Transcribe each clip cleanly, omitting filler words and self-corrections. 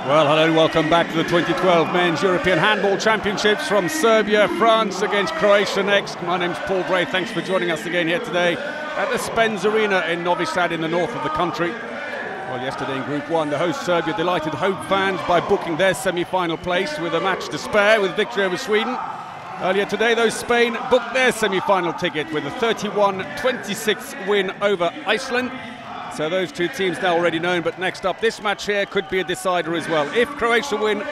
Well, hello and welcome back to the 2012 Men's European Handball Championships from Serbia. France against Croatia next. My name's Paul Bray. Thanks for joining us again here today at the Spens Arena in Novi Sad in the north of the country. Well, yesterday in Group 1, the host Serbia delighted home fans by booking their semi-final place with a match to spare with victory over Sweden. Earlier today, though, Spain booked their semi-final ticket with a 31-26 win over Iceland. So those two teams now already known, but next up, this match here could be a decider as well. If Croatia win,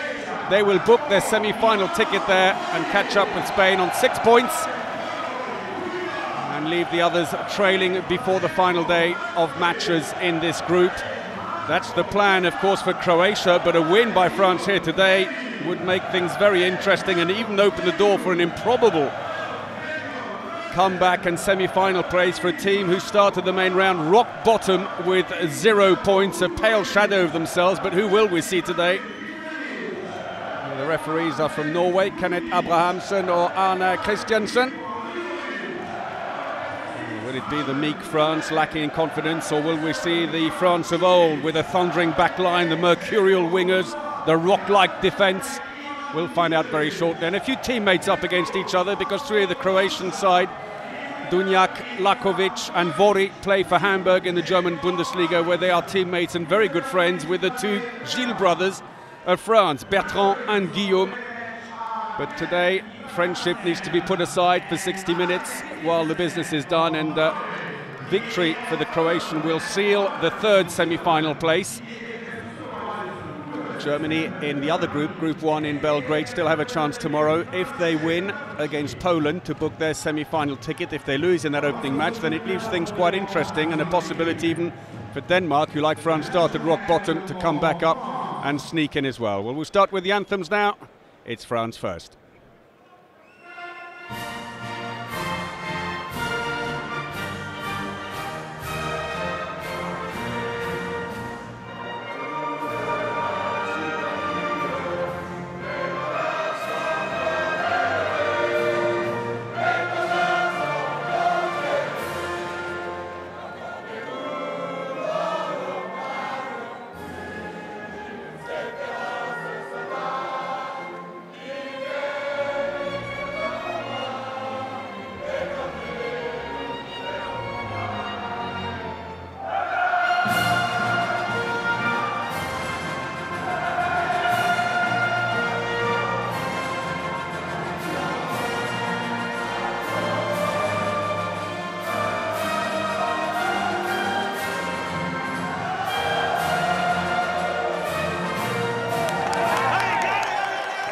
they will book their semi-final ticket there and catch up with Spain on 6 points and leave the others trailing before the final day of matches in this group. That's the plan, of course, for Croatia, but a win by France here today would make things very interesting and even open the door for an improbable comeback and semi-final place for a team who started the main round rock bottom with 0 points, a pale shadow of themselves, but who will we see today? The referees are from Norway, Kenneth Abrahamsen or Arne Christiansen. Will it be the meek France lacking in confidence, or will we see the France of old with a thundering back line, the mercurial wingers, the rock-like defence? We'll find out very shortly. And a few teammates up against each other, because three of the Croatian side, Dunjak, Lakovic and Vori, play for Hamburg in the German Bundesliga, where they are teammates and very good friends with the two Gilles brothers of France, Bertrand and Guillaume. But today, friendship needs to be put aside for 60 minutes while the business is done, and victory for the Croatian will seal the third semi-final place. Germany in the other group, Group 1 in Belgrade, still have a chance tomorrow if they win against Poland to book their semi-final ticket. If they lose in that opening match, then it leaves things quite interesting, and a possibility even for Denmark, who like France started rock bottom, to come back up and sneak in as well. Well, we'll start with the anthems now. It's France first.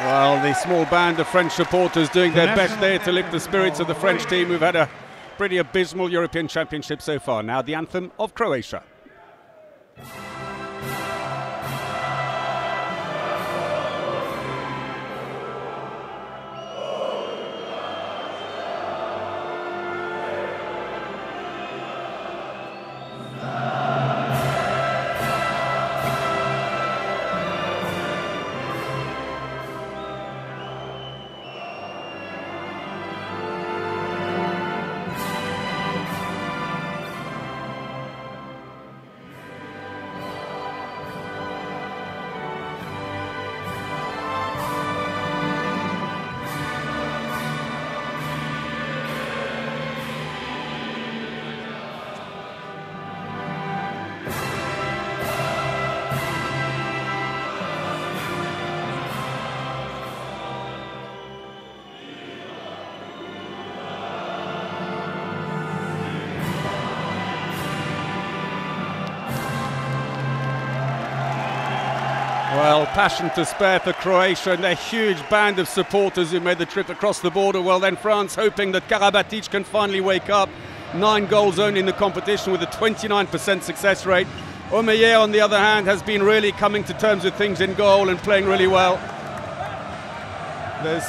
Well, the small band of French supporters doing their best there to lift the spirits of the French team, who've had a pretty abysmal European Championship so far. Now the anthem of Croatia. Well, passion to spare for Croatia and their huge band of supporters who made the trip across the border. Well, then France hoping that Karabatic can finally wake up. 9 goals only in the competition with a 29% success rate. Omeyer, on the other hand, has been really coming to terms with things in goal and playing really well. There's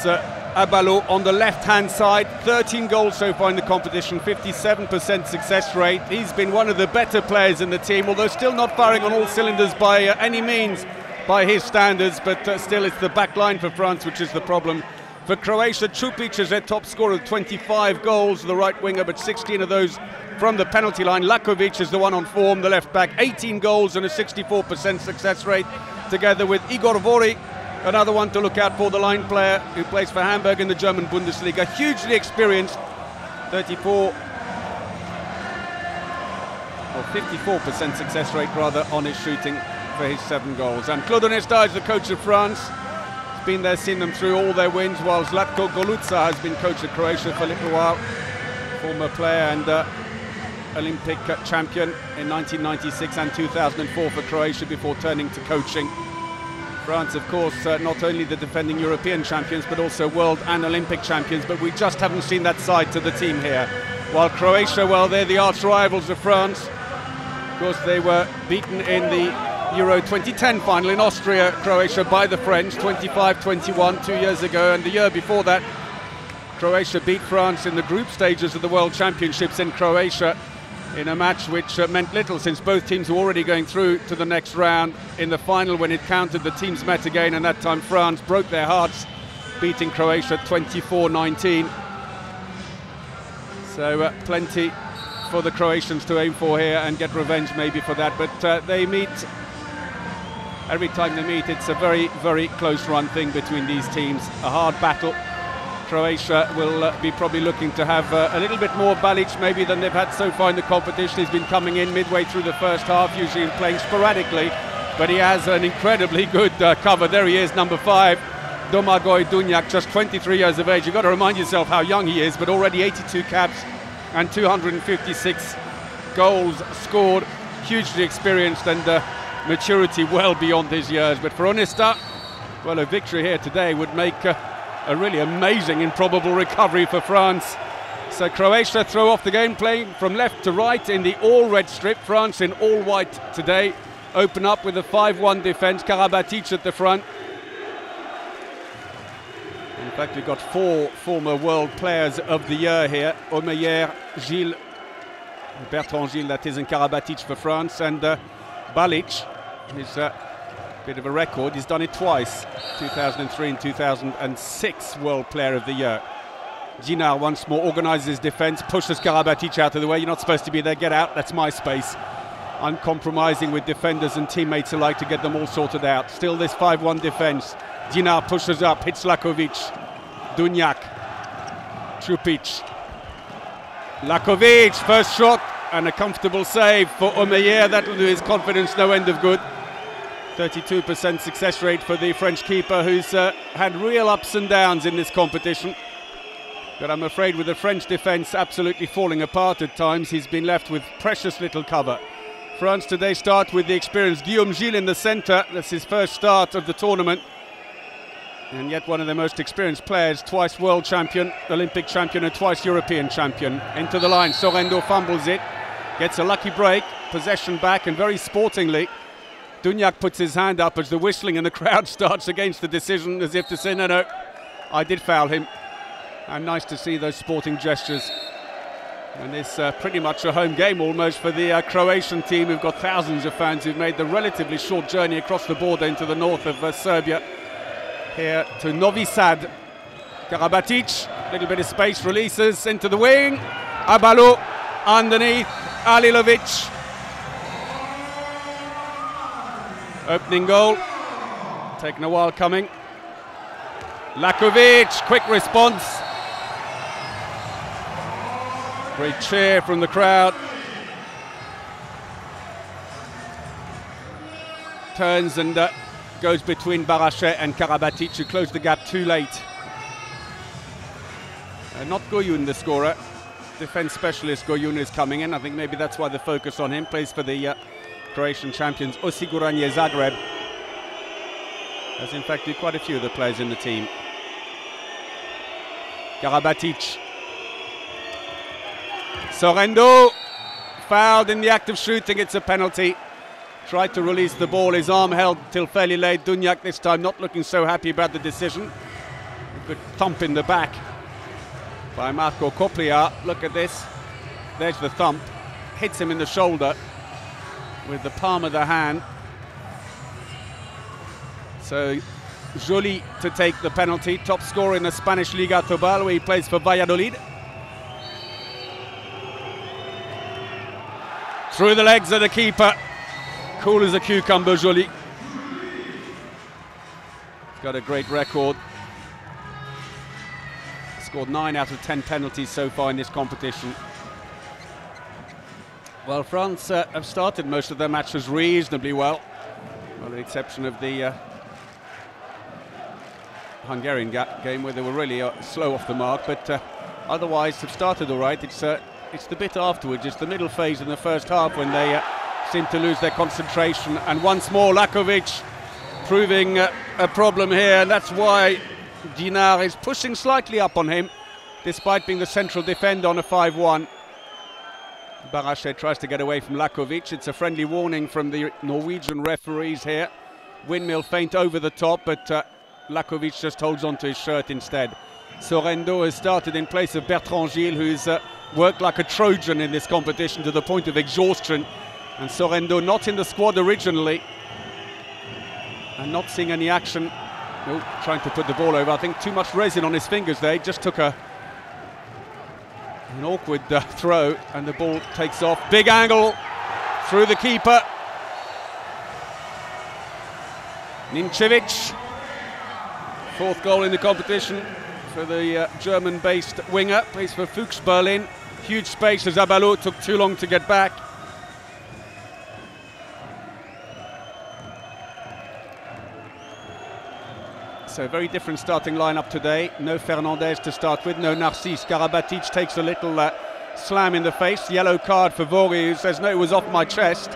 Abalo on the left-hand side, 13 goals so far in the competition, 57% success rate. He's been one of the better players in the team, although still not firing on all cylinders by any means by his standards, but still it's the back line for France which is the problem. For Croatia, Čupić is their top scorer with 25 goals, the right winger, but 16 of those from the penalty line. Lakovic is the one on form, the left back, 18 goals and a 64% success rate. together with Igor Vori, another one to look out for, the line player who plays for Hamburg in the German Bundesliga. Hugely experienced, 54% success rate rather on his shooting for his 7 goals. And Claude Onesta is the coach of France. He's been there, seen them through all their wins, while Zlatko Goluca has been coach of Croatia for a little while. Former player and Olympic champion in 1996 and 2004 for Croatia before turning to coaching. France, of course, not only the defending European champions, but also world and Olympic champions, but we just haven't seen that side to the team here. While Croatia, well, they're the arch rivals of France. Of course, they were beaten in the Euro 2010 final in Austria, Croatia, by the French, 25-21 2 years ago, and the year before that, Croatia beat France in the group stages of the World Championships in Croatia in a match which meant little, since both teams were already going through to the next round. In the final, when it counted, the teams met again, and that time France broke their hearts, beating Croatia 24-19. So plenty for the Croatians to aim for here and get revenge maybe for that, but they meet, every time they meet, it's a very, very close run thing between these teams, a hard battle. Croatia will be probably looking to have a little bit more Balic maybe than they've had so far in the competition. He's been coming in midway through the first half, usually playing sporadically, but he has an incredibly good cover. There he is, number 5, Domagoj Dunjak, just 23 years of age. You've got to remind yourself how young he is, but already 82 caps and 256 goals scored. Hugely experienced and maturity well beyond his years. But for Onesta, well, a victory here today would make a really amazing improbable recovery for France. So Croatia throw off the game, playing from left to right in the all-red strip. France in all-white today. Open up with a 5-1 defence. Karabatic at the front. In fact, we've got 4 former world players of the year here. Omeyer, Gilles, Bertrand Gilles, that is, and Karabatic for France. And Balic is a bit of a record. He's done it twice, 2003 and 2006 World Player of the Year. Gina once more organises his defence, pushes Karabatic out of the way. You're not supposed to be there, get out, that's my space. Uncompromising with defenders and teammates alike to get them all sorted out. Still this 5-1 defence. Gina pushes up, hits Lakovic, Dunjak, Trupic. Lakovic, first shot, and a comfortable save for Omeyer. That will do his confidence no end of good. 32% success rate for the French keeper, who's had real ups and downs in this competition. But I'm afraid with the French defence absolutely falling apart at times, he's been left with precious little cover. France today start with the experienced Guillaume Gilles in the centre. That's his first start of the tournament. And yet one of the most experienced players, twice world champion, Olympic champion and twice European champion. Into the line, Sorrento fumbles it, gets a lucky break, possession back, and very sportingly, Dunjak puts his hand up as the whistling and the crowd starts against the decision, as if to say, no, no, I did foul him. And nice to see those sporting gestures. And it's pretty much a home game almost for the Croatian team, who've got thousands of fans who've made the relatively short journey across the border into the north of Serbia. Here to Novi Sad. Karabatic, a little bit of space, releases into the wing. Abalo underneath, Alilovic. Opening goal, taken a while coming. Lakovic, quick response. Great cheer from the crowd. Turns and goes between Barachet and Karabatic, who closed the gap too late. Not Goyun, the scorer. Defence specialist Goyun is coming in. I think maybe that's why the focus on him. Plays for the Croatian champions Osiguranje Zagreb. As in fact do quite a few of the players in the team. Karabatic. Sorrento fouled in the act of shooting. It's a penalty. Tried to release the ball, his arm held till fairly late. Dunjak this time not looking so happy about the decision. A good thump in the back by Marco Coplia. Look at this. There's the thump. Hits him in the shoulder with the palm of the hand. So Joly to take the penalty. Top scorer in the Spanish Liga Tobal, where he plays for Valladolid. Through the legs of the keeper. Cool as a cucumber, Joly. got a great record. Scored 9 out of 10 penalties so far in this competition. Well, France have started most of their matches reasonably well, with the exception of the Hungarian game where they were really slow off the mark, but otherwise have started all right. It's the bit afterwards, it's the middle phase in the first half when they seem to lose their concentration, and once more Lakovic proving a problem here, and that's why Dinard is pushing slightly up on him despite being the central defender on a 5-1. Barachet tries to get away from Lakovic. It's a friendly warning from the Norwegian referees here. Windmill feint over the top, but Lakovic just holds on to his shirt instead. Sorrento has started in place of Bertrand Gilles, who's worked like a Trojan in this competition to the point of exhaustion. And Sorrento not in the squad originally and not seeing any action. Oh, trying to put the ball over. I think too much resin on his fingers there. He just took an awkward throw, and the ball takes off. Big angle through the keeper. Nincevic, fourth goal in the competition for the German-based winger. Plays for Fuchs Berlin. Huge space as Zabalo took too long to get back. So very different starting lineup today. No Fernandez to start with, no Narcisse. Karabatic takes a little slam in the face. Yellow card for Vori, who says, no, it was off my chest.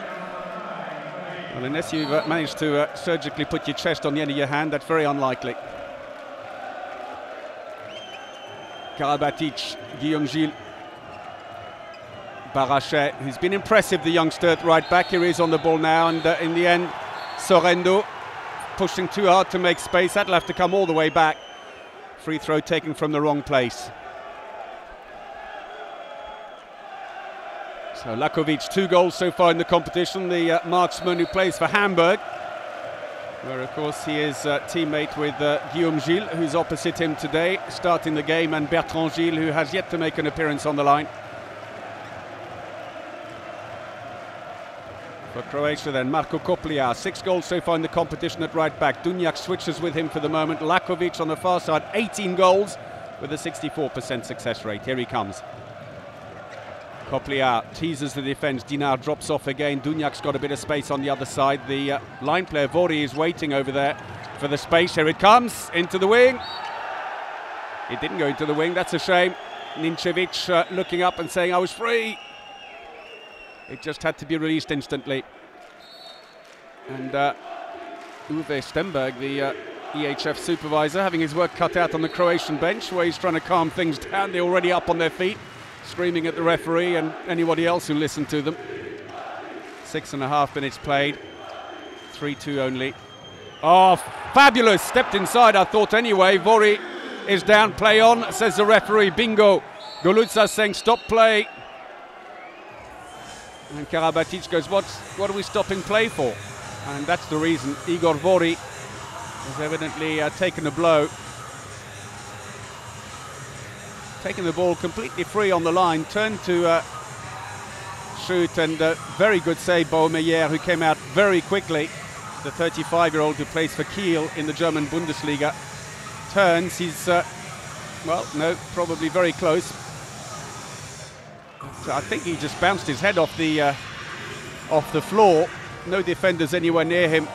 Well, unless you've managed to surgically put your chest on the end of your hand, that's very unlikely. Karabatic, Guillaume Gilles. Barachet, who's been impressive, the youngster at right back. Here he is on the ball now, and in the end, Sorrento pushing too hard to make space. That'll have to come all the way back. Free throw taken from the wrong place. So Lakovic, 2 goals so far in the competition. The marksman who plays for Hamburg, where of course he is teammate with Guillaume Gilles, who's opposite him today, starting the game, and Bertrand Gilles, who has yet to make an appearance on the line. For Croatia then, Marko Koplija, 6 goals so far in the competition at right back. Dunjak switches with him for the moment. Lakovic on the far side, 18 goals with a 64% success rate. Here he comes. Koplija teases the defence. Dinard drops off again. Dunjak's got a bit of space on the other side. The line player Vori is waiting over there for the space. Here it comes, into the wing. It didn't go into the wing, that's a shame. Nincevic looking up and saying, I was free. It just had to be released instantly. And Uwe Stenberg, the EHF supervisor, having his work cut out on the Croatian bench, where he's trying to calm things down. They're already up on their feet, screaming at the referee and anybody else who listened to them. 6.5 minutes played, 3-2 only. Oh, fabulous, stepped inside, I thought anyway. Vori is down, play on, says the referee, bingo. Golutsa saying stop play. And Karabatic goes, what are we stopping play for? And that's the reason. Igor Vori has evidently taken a blow. Taking the ball completely free on the line, turned to shoot, and very good save by Meyer, who came out very quickly. The 35-year-old who plays for Kiel in the German Bundesliga. Turns, he's, well, no, probably very close. So I think he just bounced his head off the floor. No defenders anywhere near him,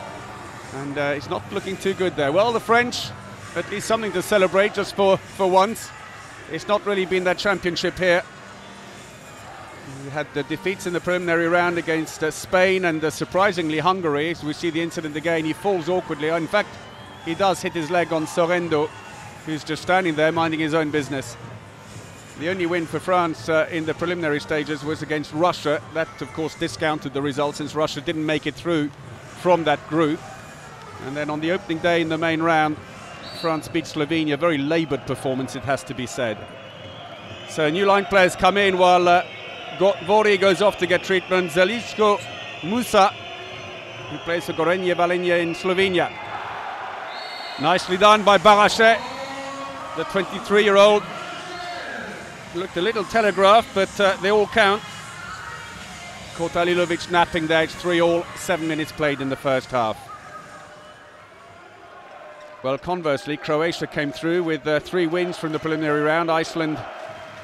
and it's not looking too good there. Well, the French, at least something to celebrate just for once. It's not really been that championship here. We had the defeats in the preliminary round against Spain and surprisingly Hungary. As we see the incident again, he falls awkwardly. In fact, he does hit his leg on Sorrento, who's just standing there minding his own business. The only win for France in the preliminary stages was against Russia. That, of course, discounted the result since Russia didn't make it through from that group. And then on the opening day in the main round, France beat Slovenia. Very laboured performance, it has to be said. So new line players come in while Vori goes off to get treatment. Zelisko Musa, who plays for Gorenje Velenje in Slovenia. Nicely done by Barachet, the 23-year-old. Looked a little telegraphed, but they all count. Kortalilovic napping there. It's 3-3, 7 minutes played in the first half. Well, conversely, Croatia came through with 3 wins from the preliminary round. Iceland,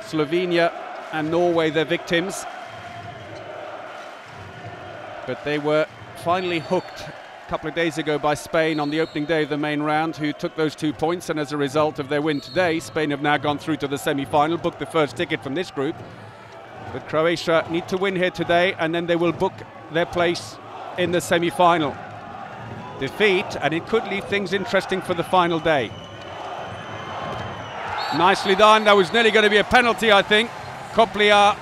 Slovenia and Norway, their victims. But they were finally hooked a couple of days ago by Spain on the opening day of the main round, who took those 2 points, and as a result of their win today, Spain have now gone through to the semi-final, booked the first ticket from this group. But Croatia need to win here today, and then they will book their place in the semi-final. Defeat, and it could leave things interesting for the final day. Nicely done. That was nearly going to be a penalty, I think. Koplia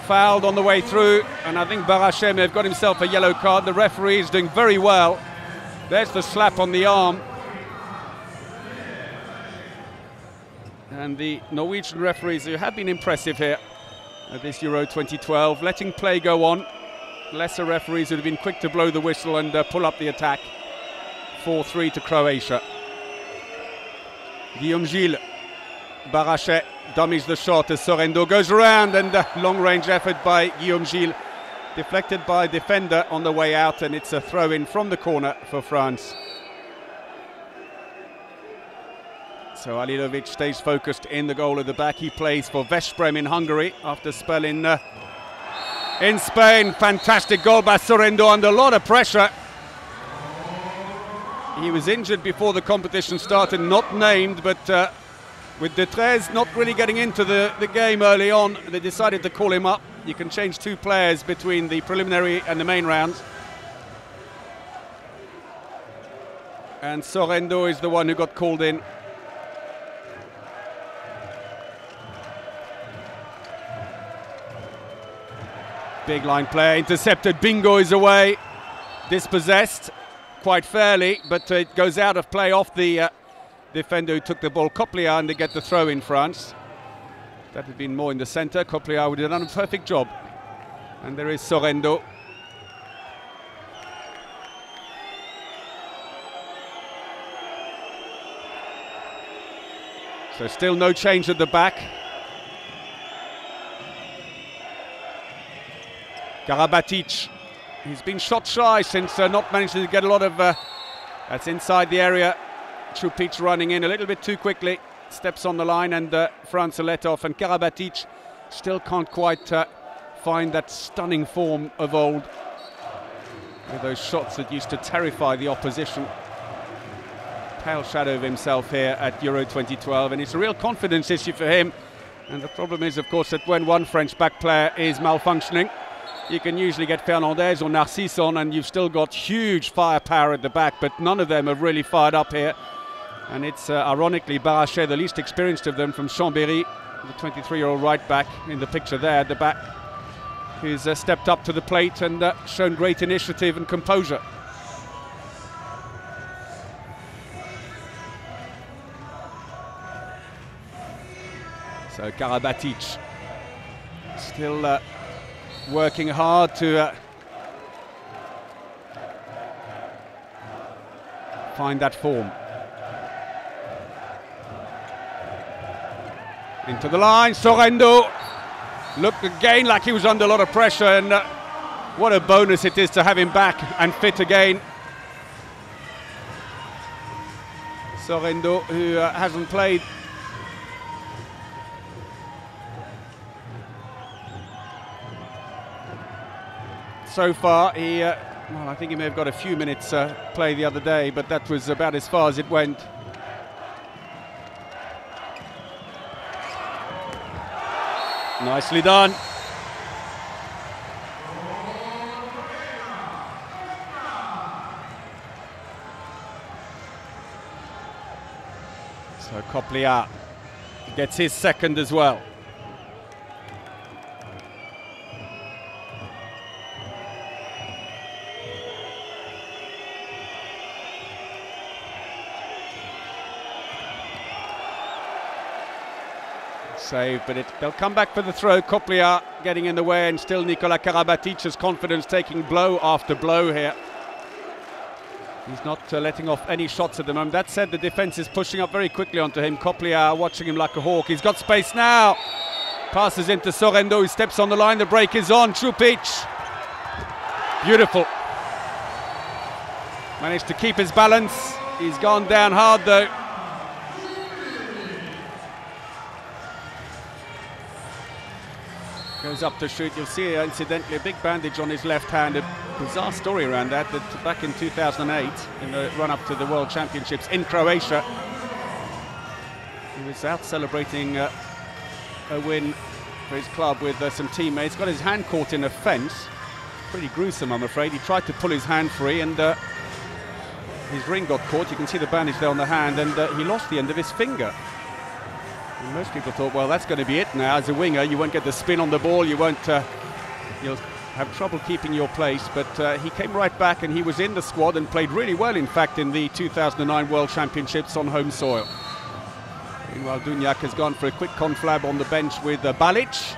fouled on the way through, and I think Barachet may have got himself a yellow card. The referee is doing very well. There's the slap on the arm. And the Norwegian referees, who have been impressive here at this Euro 2012, letting play go on. Lesser referees would have been quick to blow the whistle and pull up the attack. 4-3 to Croatia. Guillaume Gilles. Barachet dummies the shot as Sorrento goes around, and long-range effort by Guillaume Gilles, deflected by a defender on the way out, and it's a throw-in from the corner for France. So Alilovic stays focused in the goal at the back. He plays for Veszprém in Hungary after spell in Spain. Fantastic goal by Sorrento under a lot of pressure. He was injured before the competition started, not named, but with Detrez not really getting into the game early on, they decided to call him up. You can change 2 players between the preliminary and the main rounds. And Sorrento is the one who got called in. Big line play, intercepted, Bingo is away, dispossessed quite fairly, but it goes out of play off the defender who took the ball, Koplia, and they get the throw in France. That had been more in the centre. Koplia would have done a perfect job. And there is Sorrento. So still no change at the back. Karabatic, he's been shot shy since not managing to get a lot of, that's inside the area. Čupić running in a little bit too quickly, steps on the line, and France are let off, and Karabatic still can't quite find that stunning form of old, with those shots that used to terrify the opposition. Pale shadow of himself here at Euro 2012, and it's a real confidence issue for him. And the problem is, of course, that when one French back player is malfunctioning, you can usually get Fernandez or Narcisse on, and you've still got huge firepower at the back, but none of them have really fired up here. And it's ironically Barachet, the least experienced of them, from Chambéry, the 23-year-old right back in the picture there at the back, who's stepped up to the plate and shown great initiative and composure. So Karabatic still working hard to find that form. Into the line, Sorrento looked again like he was under a lot of pressure, and what a bonus it is to have him back and fit again. Sorrento, who hasn't played so far. He, well, I think he may have got a few minutes play the other day, but that was about as far as it went. Nicely done. So Koplia gets his second as well. Save, but they'll come back for the throw. Koplia getting in the way, and still Nikola Karabatic's confidence taking blow after blow here. He's not letting off any shots at the moment. That said, the defense is pushing up very quickly onto him. Koplia watching him like a hawk. He's got space now. Passes into Sorrento, who steps on the line. The break is on. Čupić. Beautiful. Managed to keep his balance He's gone down hard though. Goes up to shoot. You'll see, incidentally, a big bandage on his left hand. A bizarre story around that back in 2008, in the run-up to the World Championships in Croatia, he was out celebrating a win for his club with some teammates. Got his hand caught in a fence. Pretty gruesome, I'm afraid. He tried to pull his hand free and his ring got caught. You can see the bandage there on the hand, and he lost the end of his finger. And most people thought, well, that's going to be it now. As a winger, you won't get the spin on the ball, you won't, you'll have trouble keeping your place. But he came right back, and he was in the squad and played really well, in fact, in the 2009 World Championships on home soil. Meanwhile, Dunjak has gone for a quick conflab on the bench with Balic.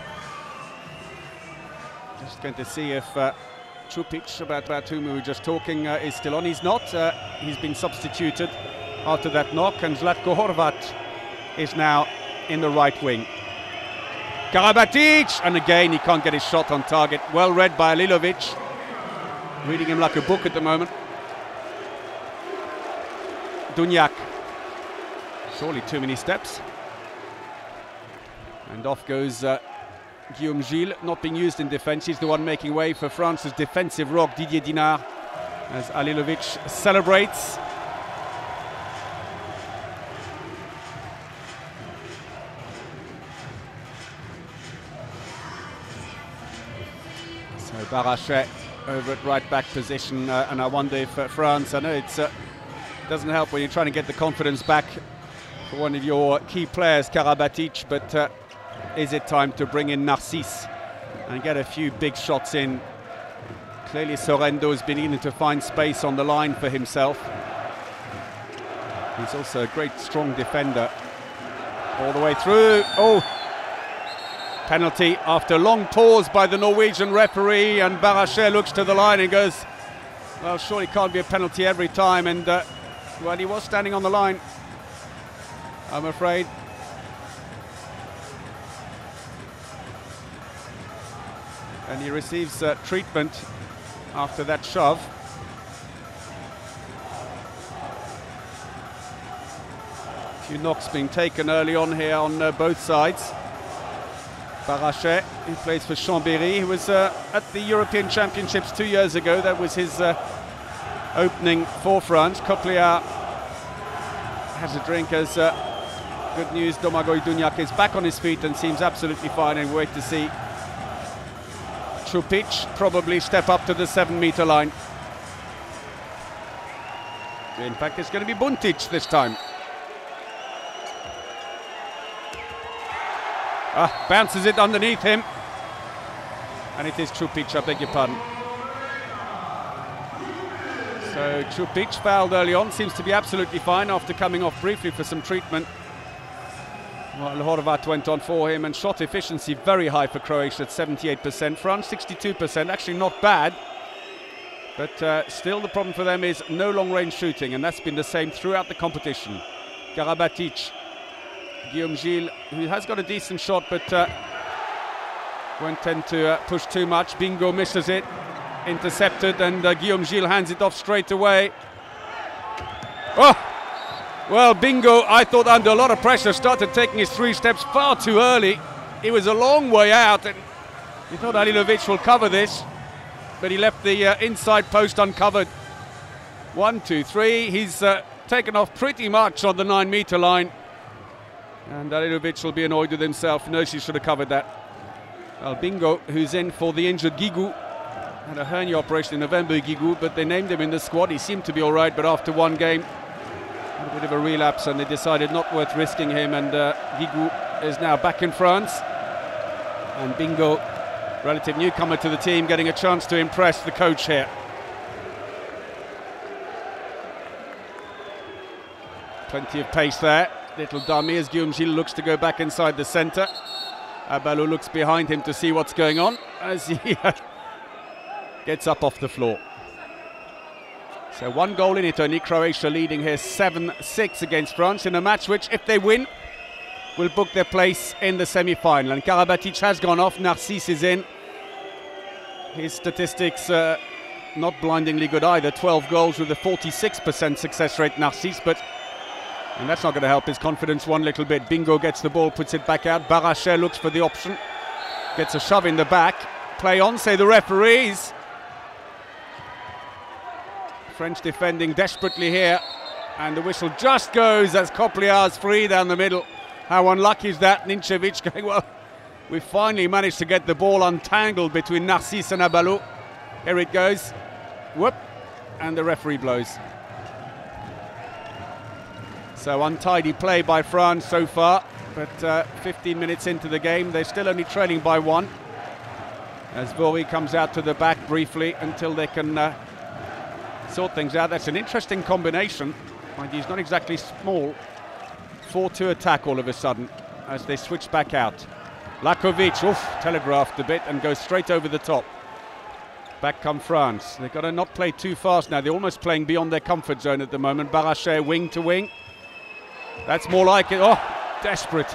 Just going to see if Čupić, about whom we were just talking, is still on. He's not. He's been substituted after that knock, and Zlatko Horvat is now in the right wing. Karabatic, and again he can't get his shot on target. Well read by Alilovic, reading him like a book at the moment. Dunjak, surely too many steps. And off goes Guillaume Gilles, not being used in defence. He's the one making way for France's defensive rock, Didier Dinard, as Alilovic celebrates. So Barachet over at right back position, and I wonder if France, I know it doesn't help when you're trying to get the confidence back for one of your key players, Karabatic, but is it time to bring in Narcisse and get a few big shots in? Clearly Sorrento is beginning to find space on the line for himself. He's also a great strong defender all the way through. Oh, penalty after a long pause by the Norwegian referee, and Barachet looks to the line and goes, well, surely can't be a penalty every time, and well, he was standing on the line, I'm afraid. And he receives treatment after that shove. A few knocks being taken early on here on both sides. Barachet, who plays for Chambéry, who was at the European Championships 2 years ago. That was his opening for France. Cochlear has a drink as good news. Domagoj Dunjak is back on his feet and seems absolutely fine, and wait to see Čupić probably step up to the 7-meter line. In fact, it's going to be Buntic this time. Bounces it underneath him, and it is Čupić, I beg your pardon. So Čupić fouled early on, seems to be absolutely fine after coming off briefly for some treatment. Well, Horvat went on for him, and shot efficiency very high for Croatia at 78%. France 62%, actually not bad. But still the problem for them is no long-range shooting, and that's been the same throughout the competition. Karabatic, Guillaume Gilles, who has got a decent shot, but won't tend to push too much. Bingo misses it, intercepted, and Guillaume Gilles hands it off straight away. Oh! Well, Bingo, I thought under a lot of pressure, started taking his 3 steps far too early. He was a long way out, and he thought Alilovic will cover this, but he left the inside post uncovered. 1, 2, 3. He's taken off pretty much on the 9-meter line, and Alilovic will be annoyed with himself. Knows he should have covered that. Well, Bingo, who's in for the injured Guigou, had a hernia operation in November, Guigou, but they named him in the squad. He seemed to be all right, but after one game, a bit of a relapse, and they decided not worth risking him, and Guigou is now back in France. And Bingo, relative newcomer to the team, getting a chance to impress the coach here. Plenty of pace there. Little dummy as Guillaume Gilles looks to go back inside the centre. Abalo looks behind him to see what's going on as he gets up off the floor. So 1 goal in it only, Croatia leading here 7-6 against France in a match which, if they win, will book their place in the semi-final. And Karabatic has gone off, Narcisse is in. His statistics not blindingly good either. 12 goals with a 46% success rate, Narcisse, and that's not going to help his confidence one little bit. Bingo gets the ball, puts it back out. Barachet looks for the option, gets a shove in the back. Play on, say the referees. French defending desperately here, and the whistle just goes as Copliar's free down the middle. How unlucky is that? Ninčević going, well, we finally managed to get the ball untangled between Narcisse and Abalo. Here it goes. Whoop, and the referee blows. So untidy play by France so far, but 15 minutes into the game, they're still only trailing by 1. As Vori comes out to the back briefly until they can sort things out. That's an interesting combination. Mind you, he's not exactly small. 4-2 attack all of a sudden as they switch back out. Lakovic, telegraphed a bit and goes straight over the top. Back come France. They've got to not play too fast now. They're almost playing beyond their comfort zone at the moment. Barachet wing to wing. That's more like it. Oh, desperate.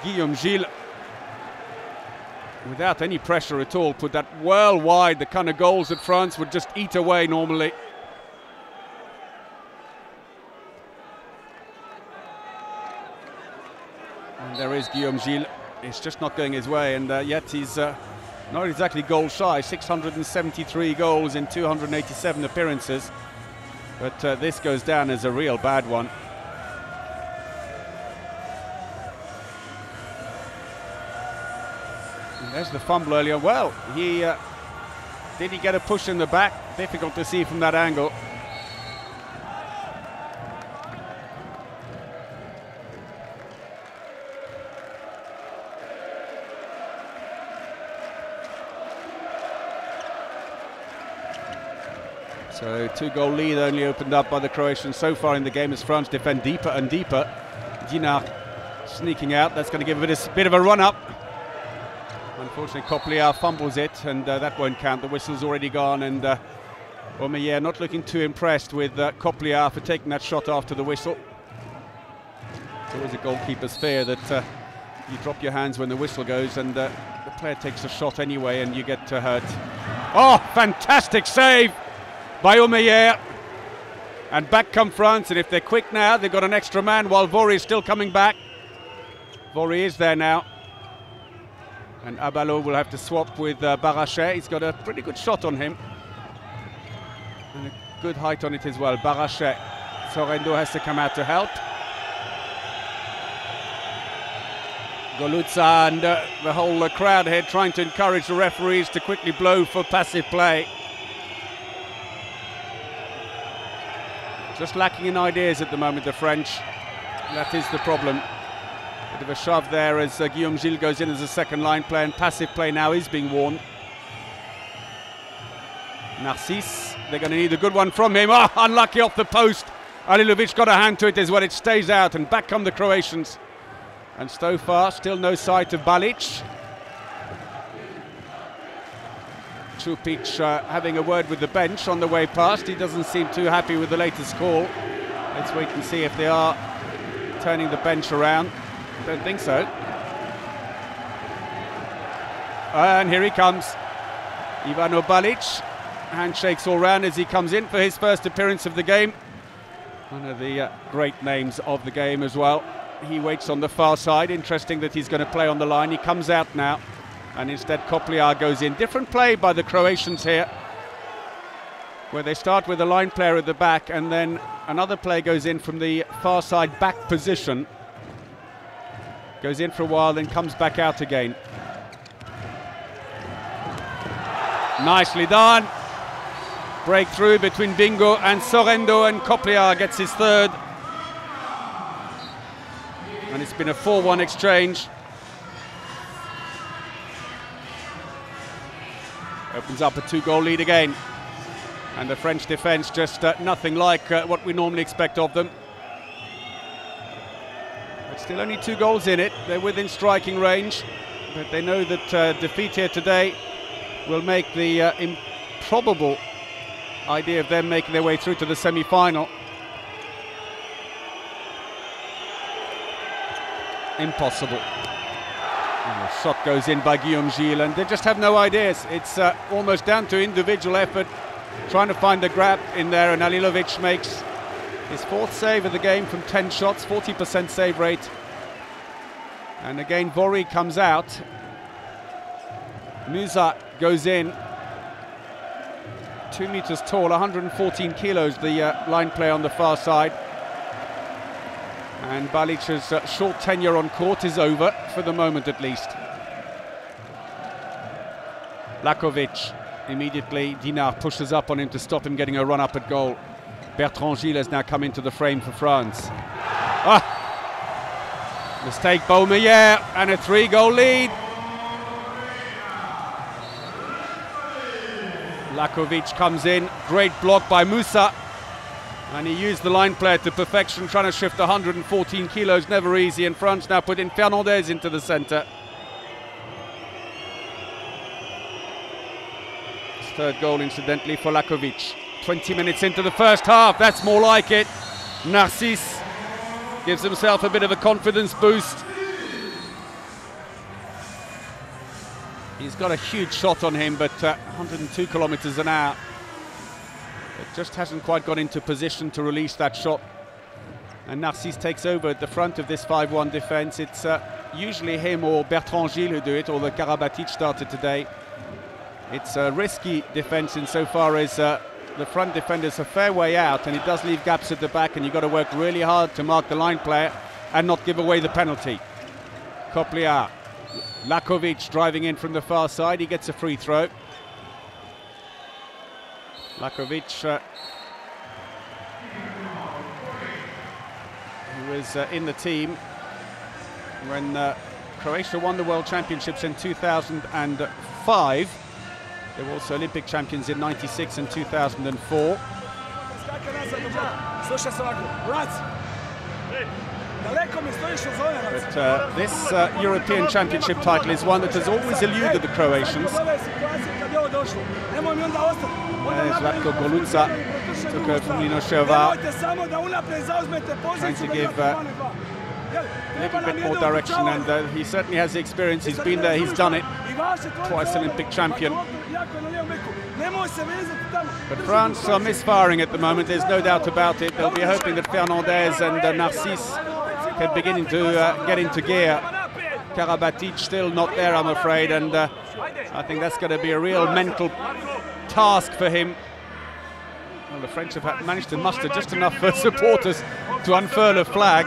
Guillaume Gilles, without any pressure at all, put that well wide, the kind of goals that France would just eat away normally. And there is Guillaume Gilles. It's just not going his way, and yet he's not exactly goal shy. 673 goals in 287 appearances. But this goes down as a real bad one. There's the fumble earlier. Well, did he get a push in the back? Difficult to see from that angle. So 2-goal lead only opened up by the Croatians so far in the game as France defend deeper and deeper. Dinar sneaking out. That's going to give it a bit of a run-up. Unfortunately, Copliar fumbles it, and that won't count. The whistle's already gone, and Omeyer not looking too impressed with Copliar for taking that shot after the whistle. It's always a goalkeeper's fear that you drop your hands when the whistle goes, and the player takes a shot anyway, and you get hurt. Oh, fantastic save by Omeyer. And back come France, and if they're quick now, they've got an extra man while Vori is still coming back. Vori is there now. And Abalo will have to swap with Barachet. He's got a pretty good shot on him. And a good height on it as well. Barachet. Sorrento has to come out to help. Golutza and the whole crowd here trying to encourage the referees to quickly blow for passive play. Just lacking in ideas at the moment, the French. That is the problem. Bit of a shove there as Guillaume Gilles goes in as a second line player, and passive play now is being warned. Narcisse, they're going to need a good one from him. Oh, unlucky off the post. Alilovic got a hand to it as well. It stays out, and back come the Croatians. And so far, still no sight of Balic. Čupić having a word with the bench on the way past. He doesn't seem too happy with the latest call. Let's wait and see if they are turning the bench around. Don't think so. And here he comes. Ivano Balic. Handshakes all round as he comes in for his first appearance of the game. One of the great names of the game as well. He waits on the far side. Interesting that he's going to play on the line. He comes out now, and instead Copliar goes in. Different play by the Croatians here, where they start with a line player at the back, and then another play goes in from the far side back position. Goes in for a while, then comes back out again. Nicely done. Breakthrough between Bingo and Sorrento, and Copliar gets his third. And it's been a 4-1 exchange. Opens up a 2-goal lead again. And the French defence just nothing like what we normally expect of them. But still only 2 goals in it. They're within striking range. But they know that defeat here today will make the improbable idea of them making their way through to the semi-final. Impossible. And the shot goes in by Guillaume Gilles, and they just have no ideas. It's almost down to individual effort, trying to find the grab in there, and Halilovic makes his 4th save of the game from 10 shots, 40% save rate. And again, Vori comes out. Musa goes in. 2 meters tall, 114 kilos, the line player on the far side. And Balic's short tenure on court is over, for the moment at least. Lakovic, immediately, Dinard pushes up on him to stop him getting a run up at goal. Bertrand Gilles has now come into the frame for France. Mistake, Beaumeyer, and a 3-goal lead. Lakovic comes in, great block by Musa, and he used the line player to perfection, trying to shift 114 kilos, never easy, and France now put in Fernandez into the centre. His 3rd goal, incidentally, for Lakovic. 20 minutes into the first half, that's more like it. Narcisse gives himself a bit of a confidence boost. He's got a huge shot on him, but 102 kilometers an hour. It just hasn't quite got into position to release that shot. And Narcisse takes over at the front of this 5-1 defence. It's usually him or Bertrand Gilles who do it, although Karabatic started today. It's a risky defence insofar as the front defender's a fair way out, and it does leave gaps at the back, and you've got to work really hard to mark the line player and not give away the penalty. Copliard. Lakovic driving in from the far side, he gets a free throw. Lakovic, who was in the team when Croatia won the World Championships in 2005. They were also Olympic champions in 96 and 2004. But this European Championship title is one that has always eluded the Croatians. Zlatko Goluca took over from Lino Šervar, trying to give a little bit more direction, and he certainly has the experience. He's been there, he's done it. Twice Olympic champion. But France are misfiring at the moment, there's no doubt about it. They'll be hoping that Fernandez and Narcisse can begin to get into gear. Karabatic still not there, I'm afraid, and I think that's going to be a real mental task for him. Well, the French have managed to muster just enough supporters to unfurl a flag.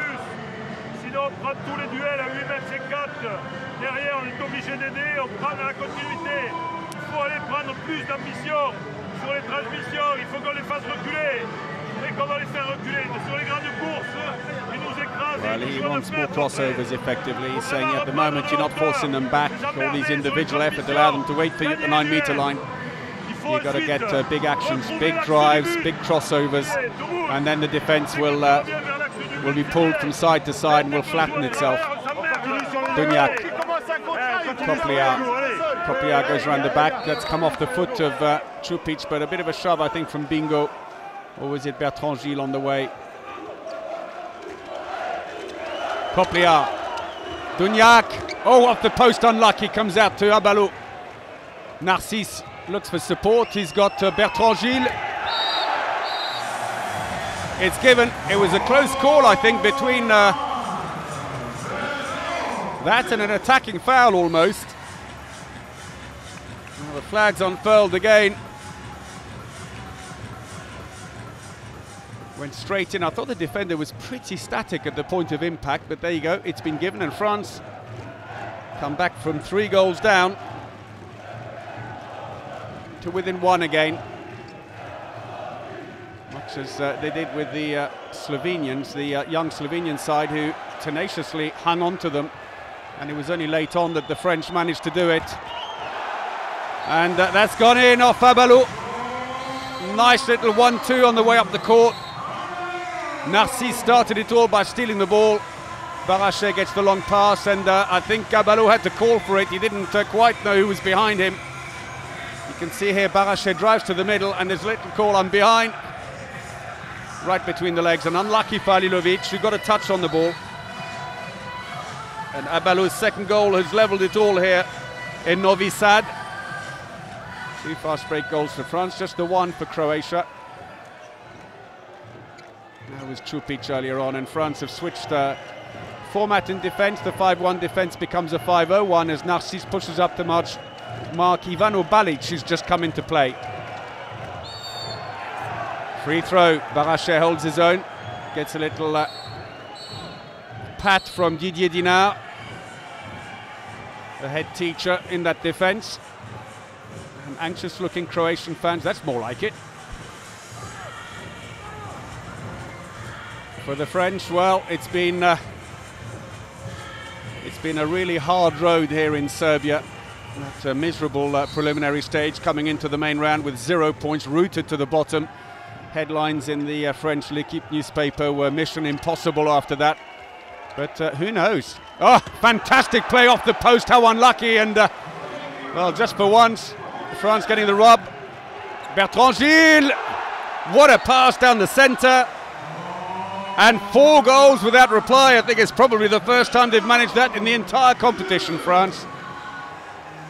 Well, he wants more crossovers effectively. He's saying at the moment you're not forcing them back. All these individual efforts allow them to wait for you at the 9-meter line. You've got to get big actions, big drives, big crossovers, and then the defence will be pulled from side to side and will flatten itself. Duniac, Copliard goes around the back. That's come off the foot of Čupić, but a bit of a shove, I think, from Bingo. Or was it Bertrand Gilles on the way? Copliard, Duniac, oh, off the post, unlucky, comes out to Abalou. Narcisse looks for support, he's got Bertrand Gilles. It's given. It was a close call, I think, between that and an attacking foul almost. Well, the flag's unfurled again. Went straight in. I thought the defender was pretty static at the point of impact, but there you go, it's been given, and France come back from 3 goals down to within 1 again. Much as they did with the Slovenians, the young Slovenian side, who tenaciously hung on to them, and it was only late on that the French managed to do it. And that's gone in off Abalou. Nice little 1-2 on the way up the court. Narcisse started it all by stealing the ball. Barachet gets the long pass, and I think Abalou had to call for it. He didn't quite know who was behind him. You can see here Barachet drives to the middle, and there's a little call, I'm behind. Right between the legs, and unlucky for Halilovic, who got a touch on the ball. And Abalo's second goal has levelled it all here in Novi Sad. 2 fast break goals for France, just the one for Croatia. That was Čupić earlier on, and France have switched format in defence. The 5-1 defence becomes a 5-0-1 as Narcís pushes up to mark Ivano Balic, who's just come into play. Free throw, Barachet holds his own, gets a little pat from Didier Dinard, the head teacher in that defence. And anxious looking Croatian fans, that's more like it. For the French, well, it's been a really hard road here in Serbia. That's a miserable preliminary stage coming into the main round with 0 points, rooted to the bottom. Headlines in the French L'Équipe newspaper were mission impossible after that. But who knows? Oh, fantastic play off the post, how unlucky. And, well, just for once, France getting the rub. Bertrand Gilles, what a pass down the centre. And 4 goals without reply. I think it's probably the first time they've managed that in the entire competition, France.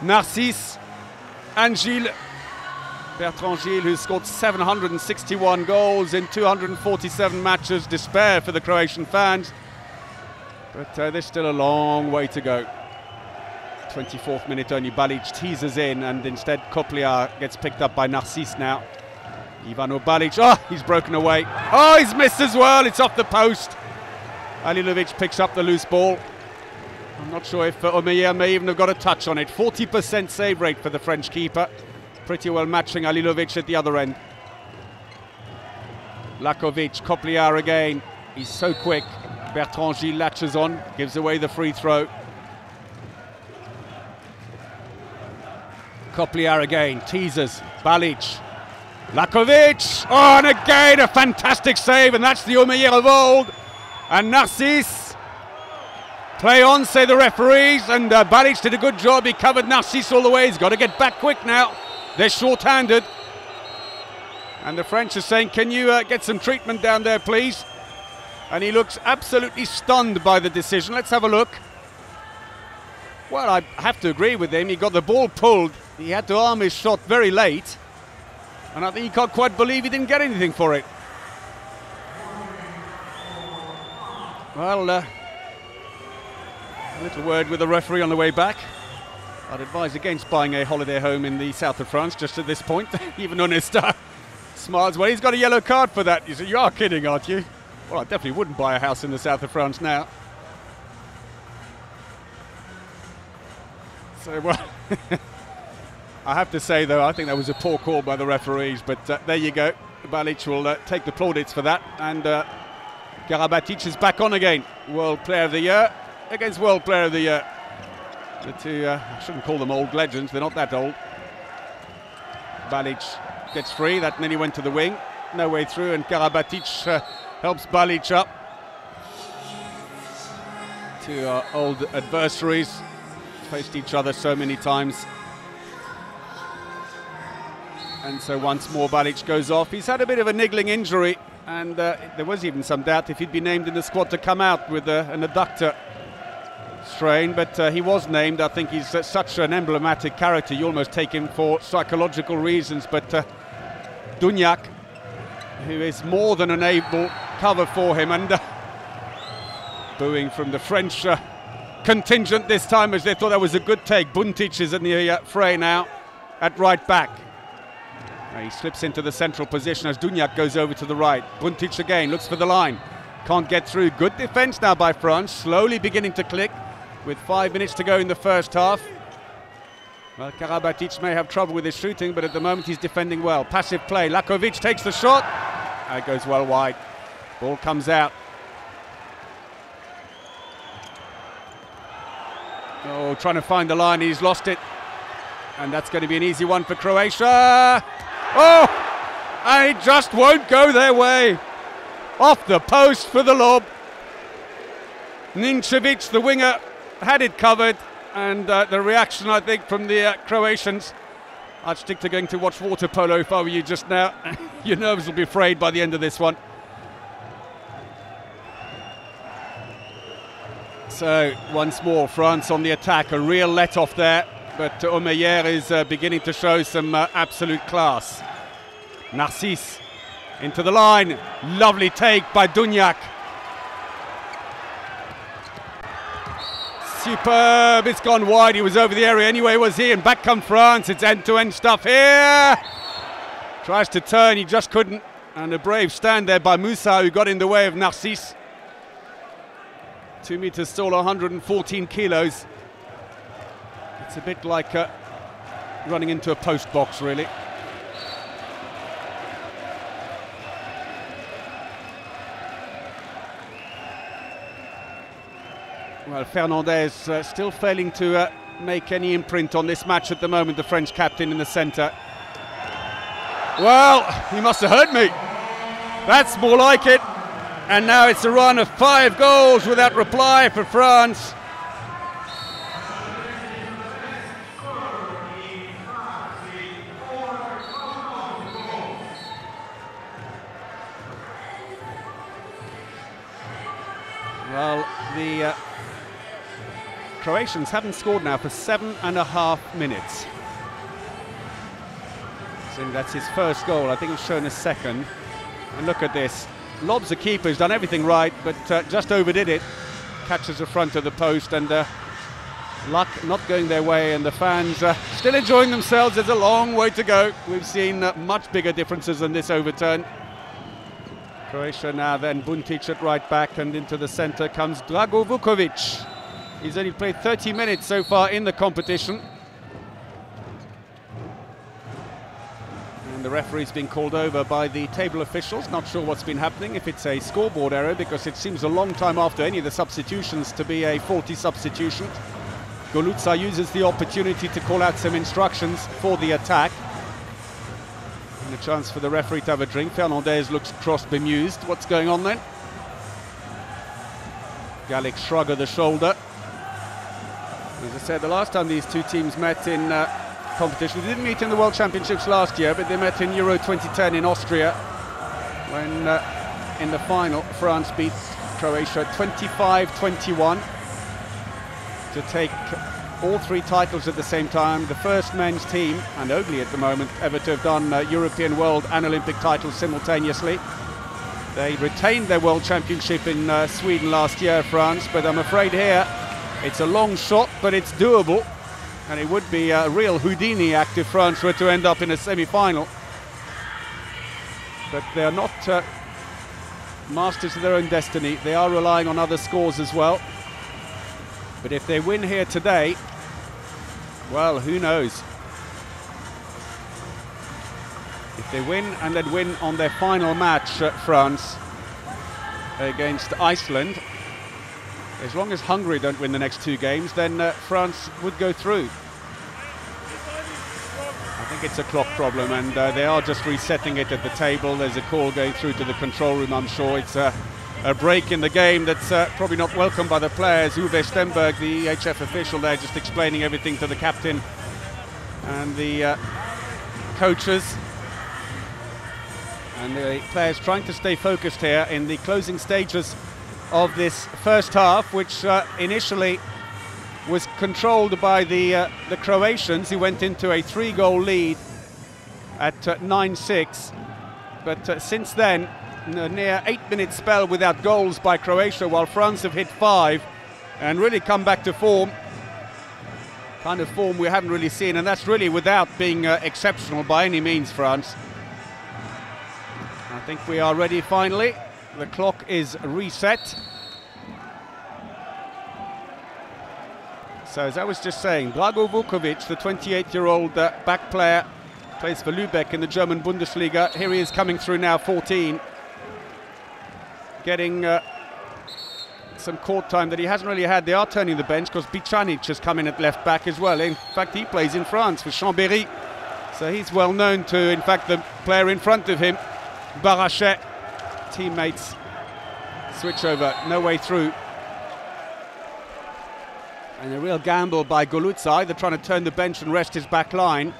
Narcís and Gilles. Bertrand Gilles, who's scored 761 goals in 247 matches. Despair for the Croatian fans. But there's still a long way to go. 24th minute only, Balic teases in, and instead Copliar gets picked up by Narcís now. Ivano Balic, oh, he's broken away. Oh, he's missed as well, it's off the post. Alilovic picks up the loose ball. I'm not sure if Omeyer may even have got a touch on it. 40% save rate for the French keeper. Pretty well matching Alilovic at the other end. Lakovic, Copliar again. He's so quick. Bertrand Gilles latches on, gives away the free throw. Copliar again, teases, Balic. Lakovic, oh, and again a fantastic save, and that's the Omeyer of old. And Narcís, play on, say the referees, and Balic did a good job. He covered Narcís all the way. He's got to get back quick now. They're short-handed. And the French are saying, can you get some treatment down there, please? And he looks absolutely stunned by the decision. Let's have a look. Well, I have to agree with him. He got the ball pulled. He had to arm his shot very late. And I think he can't quite believe he didn't get anything for it. Well, a little word with the referee on the way back. I'd advise against buying a holiday home in the south of France just at this point. Even Onesta smiles. Well, he's got a yellow card for that. You say, you are kidding, aren't you? Well, I definitely wouldn't buy a house in the south of France now. So, well, I have to say, though, I think that was a poor call by the referees. But there you go. Balic will take the plaudits for that. And Karabatic is back on again. World Player of the Year against World Player of the Year. The two, I shouldn't call them old legends. They're not that old. Balic gets free. That nearly went to the wing. No way through. And Karabatic helps Balic up. Two old adversaries. Faced each other so many times. And so once more Balic goes off. He's had a bit of a niggling injury, and there was even some doubt if he'd be named in the squad to come out with an adductor strain, but he was named. I think he's such an emblematic character, you almost take him for psychological reasons. But Dunjak, who is more than an able cover for him, and booing from the French contingent this time as they thought that was a good take. Buntic is in the fray now at right back. He slips into the central position as Dunjak goes over to the right. Buntic again, looks for the line. Can't get through. Good defence now by France. Slowly beginning to click with 5 minutes to go in the first half. Well, Karabatic may have trouble with his shooting, but at the moment he's defending well. Passive play. Lakovic takes the shot. It goes well wide. Ball comes out. Oh, trying to find the line. He's lost it. And that's going to be an easy one for Croatia. Oh, and it just won't go their way. Off the post for the lob. Ninčević, the winger, had it covered. And the reaction, I think, from the Croatians. I'd stick to going to watch water polo if I were you just now. Your nerves will be frayed by the end of this one. So once more, France on the attack, a real let-off there, but Omeyer is beginning to show some absolute class. Narcisse into the line, lovely take by Dugnac. Superb, it's gone wide, he was over the area anyway, was he? And back come France, it's end-to-end stuff here. Tries to turn, he just couldn't. And a brave stand there by Moussa, who got in the way of Narcisse. 2 meters tall, 114 kilos. It's a bit like running into a post box, really. Well, Fernandez still failing to make any imprint on this match at the moment, the French captain in the centre. Well, he must have heard me. That's more like it. And now it's a run of 5 goals without reply for France. Well, the Croatians haven't scored now for 7.5 minutes. So that's his first goal. I think it's shown a second. And look at this. Lobs the keeper, he's done everything right, but just overdid it. Catches the front of the post, and luck not going their way, and the fans still enjoying themselves. There's a long way to go. We've seen much bigger differences than this overturn. Croatia now then, Buntic at right back, and into the centre comes Drago Vukovic. He's only played 30 minutes so far in the competition. And the referee's been called over by the table officials. Not sure what's been happening, if it's a scoreboard error, because it seems a long time after any of the substitutions to be a faulty substitution. Golutsa uses the opportunity to call out some instructions for the attack. And a chance for the referee to have a drink. Fernandez looks cross bemused. What's going on then? Gallic shrug of the shoulder. As I said, the last time these two teams met in competition, they didn't meet in the World Championships last year, but they met in Euro 2010 in Austria, when in the final France beat Croatia 25-21 to take all 3 titles at the same time. The first men's team, and only at the moment, ever to have done European, World and Olympic titles simultaneously. They retained their World Championship in Sweden last year, France, but I'm afraid here it's a long shot, but it's doable. And it would be a real Houdini act if France were to end up in a semi-final. But they're not masters of their own destiny. They are relying on other scores as well. But if they win here today, well, who knows? If they win and then win on their final match, France, against Iceland, as long as Hungary don't win the next 2 games, then France would go through. I think it's a clock problem, and they are just resetting it at the table. There's a call going through to the control room, I'm sure. It's a break in the game that's probably not welcome by the players. Uwe Stenberg, the EHF official there, just explaining everything to the captain and the coaches. And the players trying to stay focused here in the closing stages of this first half, which initially was controlled by the Croatians, who went into a 3-goal lead at 9-6. But since then, a near 8-minute spell without goals by Croatia, while France have hit 5 and really come back to form. Kind of form we haven't really seen, and that's really without being exceptional by any means, France. I think we are ready finally. The clock is reset. So as I was just saying, Drago Vukovic, the 28-year-old back player, plays for Lübeck in the German Bundesliga. Here he is coming through now, 14. Getting some court time that he hasn't really had. They are turning the bench because Bicanic has come in at left back as well. In fact, he plays in France for Chambéry. So he's well known to, in fact, the player in front of him, Barachet. Teammates switch over, no way through. And a real gamble by Golutsa, either trying to turn the bench and rest his back line,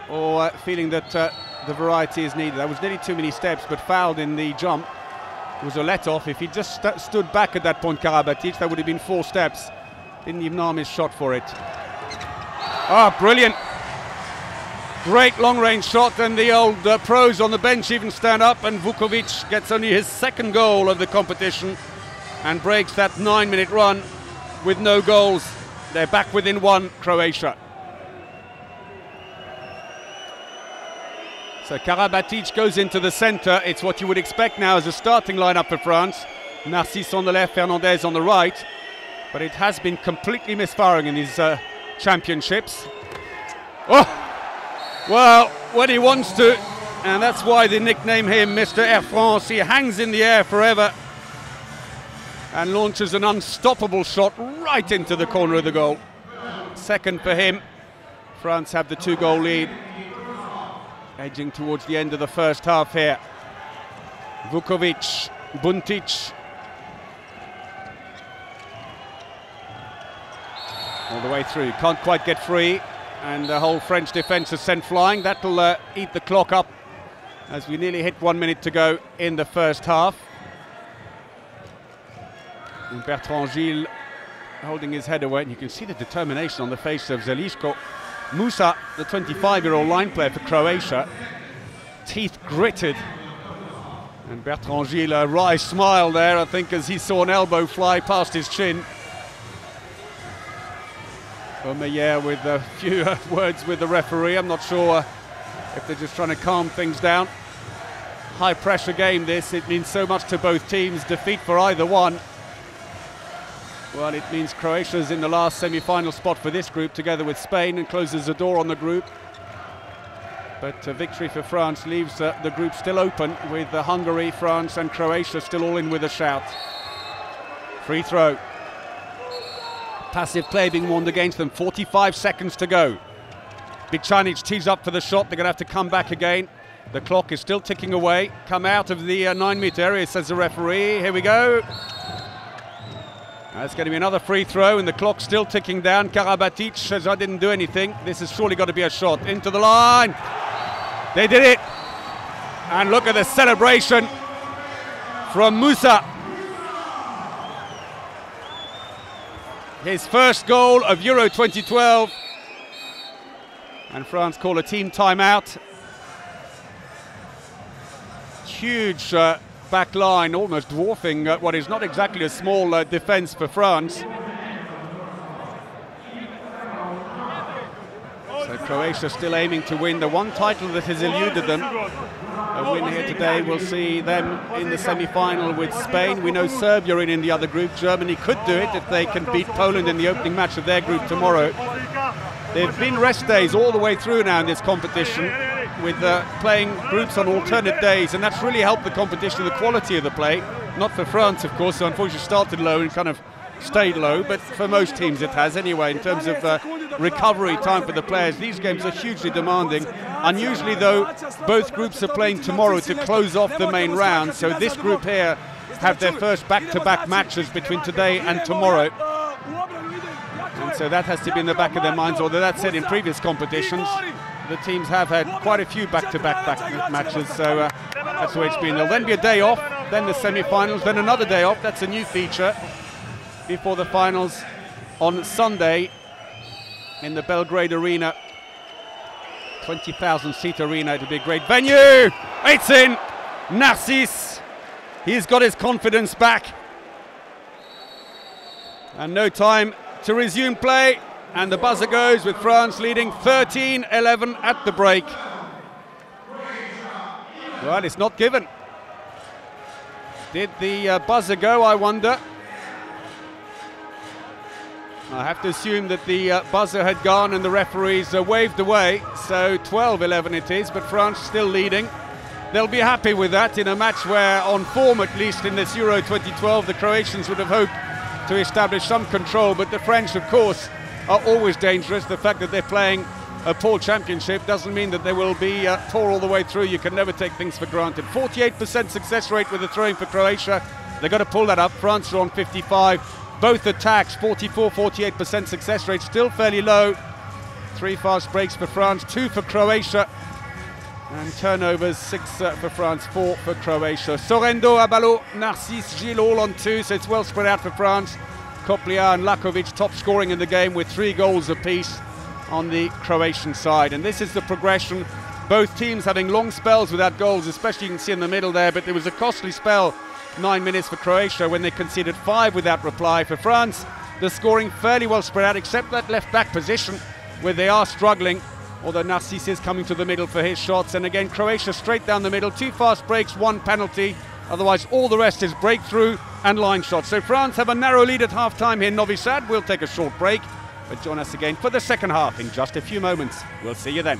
or feeling that the variety is needed. That was nearly too many steps, but fouled in the jump. It was a let-off. If he just stood back at that point, Karabatic, that would have been 4 steps. Didn't even arm his shot for it. Ah, brilliant. Great long-range shot, and the old pros on the bench even stand up, and Vukovic gets only his 2nd goal of the competition and breaks that 9-minute run with no goals. They're back within 1, Croatia. So Karabatic goes into the centre. It's what you would expect now as a starting lineup for France. Narcisse on the left, Fernandez on the right. But it has been completely misfiring in these championships. Oh! Well, when he wants to, and that's why they nickname him Mr. Air France. He hangs in the air forever and launches an unstoppable shot right into the corner of the goal. 2nd for him. France have the 2-goal lead, edging towards the end of the first half here. Vukovic, Buntic. All the way through, can't quite get free. And the whole French defence is sent flying. That'll eat the clock up as we nearly hit 1 minute to go in the first half. And Bertrand Gilles holding his head away, and you can see the determination on the face of Zeliško. Musa, the 25-year-old line player for Croatia, teeth gritted. And Bertrand Gilles, a wry smile there, I think, as he saw an elbow fly past his chin. Omeyer with a few words with the referee. I'm not sure if they're just trying to calm things down. High pressure game this. It means so much to both teams. Defeat for either one. Well, it means Croatia's in the last semi-final spot for this group together with Spain and closes the door on the group. But victory for France leaves the group still open with Hungary, France and Croatia still all in with a shout. Free throw. Passive play being warned against them. 45 seconds to go. Bicanic tees up for the shot. They're going to have to come back again. The clock is still ticking away. Come out of the 9-meter area, says the referee. Here we go. That's going to be another free throw, and the clock's still ticking down. Karabatic says, I didn't do anything. This has surely got to be a shot. Into the line. They did it. And look at the celebration from Musa. His first goal of Euro 2012. And France call a team timeout. Huge back line, almost dwarfing what is not exactly a small defence for France. So Croatia still aiming to win the one title that has eluded them. A win here today will see them in the semi-final with Spain. We know Serbia are in the other group. Germany could do it if they can beat Poland in the opening match of their group tomorrow. There have been rest days all the way through now in this competition, with playing groups on alternate days, and that's really helped the competition, the quality of the play. Not for France, of course, who unfortunately started low and kind of stayed low, but for most teams it has anyway, in terms of recovery time for the players. These games are hugely demanding. Unusually, though, both groups are playing tomorrow to close off the main round, so this group here have their first back-to-back matches between today and tomorrow. And so that has to be in the back of their minds, although that's said in previous competitions. The teams have had quite a few back-to-back matches, so that's the way it's been. There'll then be a day off, then the semi-finals, then another day off. That's a new feature before the finals on Sunday in the Belgrade Arena. 20,000-seat arena. It'll be a great venue. It's in. Narcisse. He's got his confidence back. And no time to resume play. And the buzzer goes with France leading 13-11 at the break. Well, it's not given. Did the buzzer go, I wonder? I have to assume that the buzzer had gone and the referees waved away. So 12-11 it is, but France still leading. They'll be happy with that in a match where, on form at least in this Euro 2012, the Croatians would have hoped to establish some control. But the French, of course, are always dangerous. The fact that they're playing a poor championship doesn't mean that they will be poor all the way through. You can never take things for granted. 48% success rate with the throwing for Croatia. They've got to pull that up. France are on 55. Both attacks, 44-48% success rate, still fairly low. 3 fast breaks for France, 2 for Croatia. And turnovers, 6 for France, 4 for Croatia. Sorrento, Abalo, Narcisse, Gilles all on 2, so it's well spread out for France. Koplia and Lakovic top scoring in the game with 3 goals apiece on the Croatian side. And this is the progression. Both teams having long spells without goals, especially you can see in the middle there, but there was a costly spell, 9 minutes for Croatia when they conceded 5 without reply. For France, the scoring fairly well spread out, except that left-back position where they are struggling, although Narcisse is coming to the middle for his shots. And again, Croatia straight down the middle, 2 fast breaks, 1 penalty. Otherwise, all the rest is breakthrough and line shots. So France have a narrow lead at half-time here in Novi Sad. We'll take a short break, but join us again for the second half in just a few moments. We'll see you then.